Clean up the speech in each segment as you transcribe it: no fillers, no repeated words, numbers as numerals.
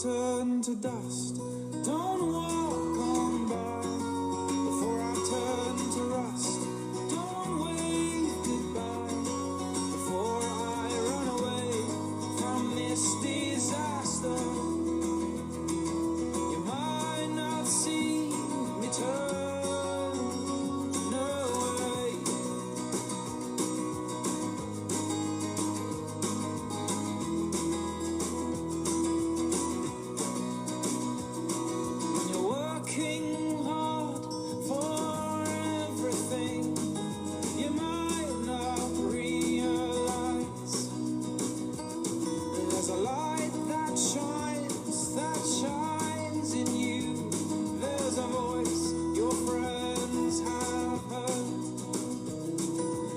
turn to dust. Don't walk on by before I turn to rust. Don't wave goodbye before I run away from this disaster. You might not see me turn, no way. When you're working hard for everything, you might not realize there's a light that shines in you. There's a voice your friends have heard.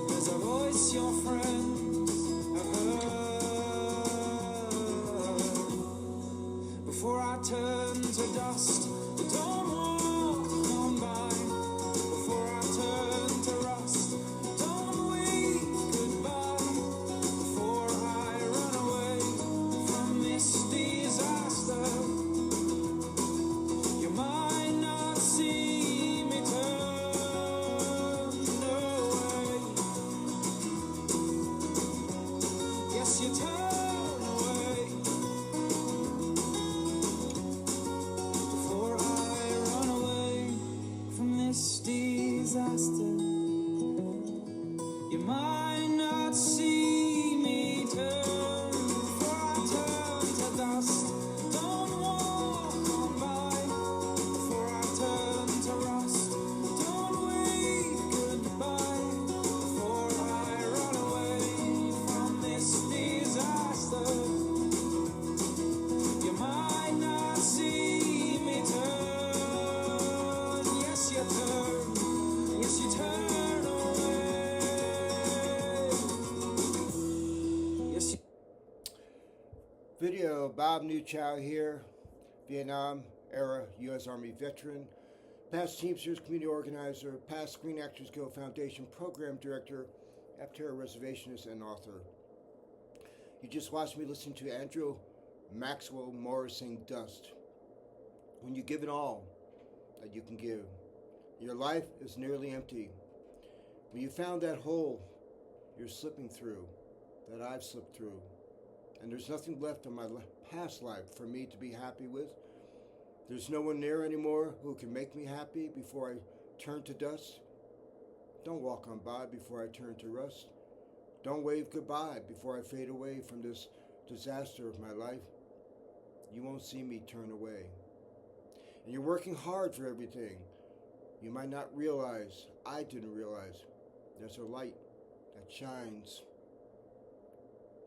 There's a voice your friends have heard. Before I turn to dust, don't walk on by. Before I turn to rust, don't wave goodbye. Before I run away from this disaster, you might not see me turn, no way. Yes, you turn away before I run away from this disaster. You might not see me turn before I turn to dust. Don't walk on by before I turn to rust. Don't wave goodbye before I run away from this disaster. You might not see me turn. Yes, you turn. Yes, you turn away. Yes, you. Video, Bob Nuchow here, Vietnam-era U.S. Army veteran, past Teamsters community organizer, past Screen Actors Guild Foundation program director, Aptera reservationist, and author. You just watched me listen to ANDREW MAXWELL MORRIS sing Dust. When you give it all that you can give, your life is nearly empty. When you found that hole you're slipping through, that I've slipped through, and there's nothing left of my past life for me to be happy with. There's no one there anymore who can make me happy before I turn to dust. Don't walk on by before I turn to rust. Don't wave goodbye before I fade away from this disaster of my life. You won't see me turn away. And you're working hard for everything. You might not realize, I didn't realize, there's a light that shines,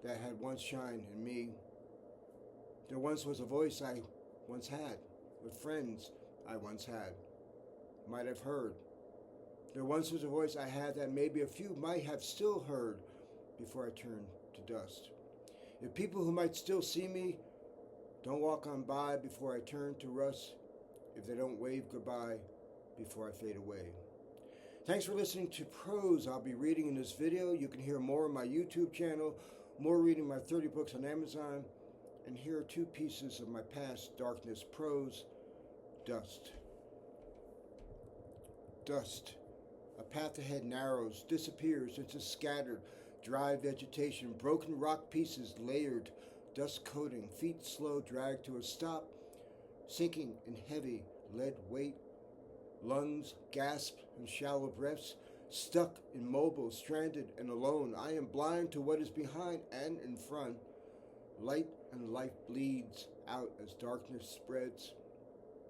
that had once shined in me. There once was a voice I once had, with friends I once had, might have heard. There once was a voice I had that maybe a few might have still heard before I turned to dust. If people who might still see me don't walk on by before I turn to rust, if they don't wave goodbye before I fade away. Thanks for listening to Prose. I'll be reading in this video. You can hear more on my YouTube channel, more reading my 30 books on Amazon, and here are 2 pieces of my past darkness prose. Dust. Dust. A path ahead narrows, disappears into scattered, dry vegetation, broken rock pieces layered, dust coating, feet slow dragged to a stop, sinking in heavy lead weight, lungs gasp in shallow breaths, stuck, immobile, stranded, and alone. I am blind to what is behind and in front. Light and life bleeds out as darkness spreads.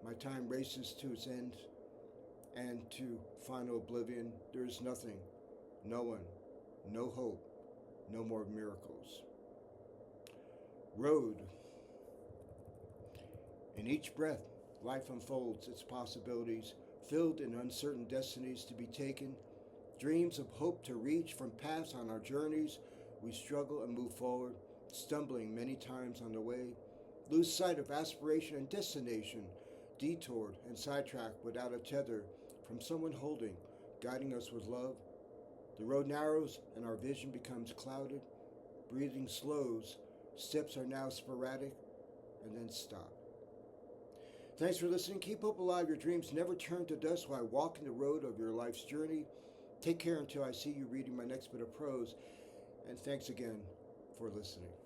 My time races to its end, and to final oblivion. There is nothing, no one, no hope, no more miracles. Road. In each breath, life unfolds its possibilities, filled in uncertain destinies to be taken, dreams of hope to reach from paths on our journeys. We struggle and move forward, stumbling many times on the way, lose sight of aspiration and destination, detoured and sidetracked without a tether from someone holding, guiding us with love. The road narrows and our vision becomes clouded, breathing slows, steps are now sporadic, and then stop. Thanks for listening. Keep hope alive. Your dreams never turn to dust while walking the road of your life's journey. Take care until I see you reading my next bit of prose. And thanks again for listening.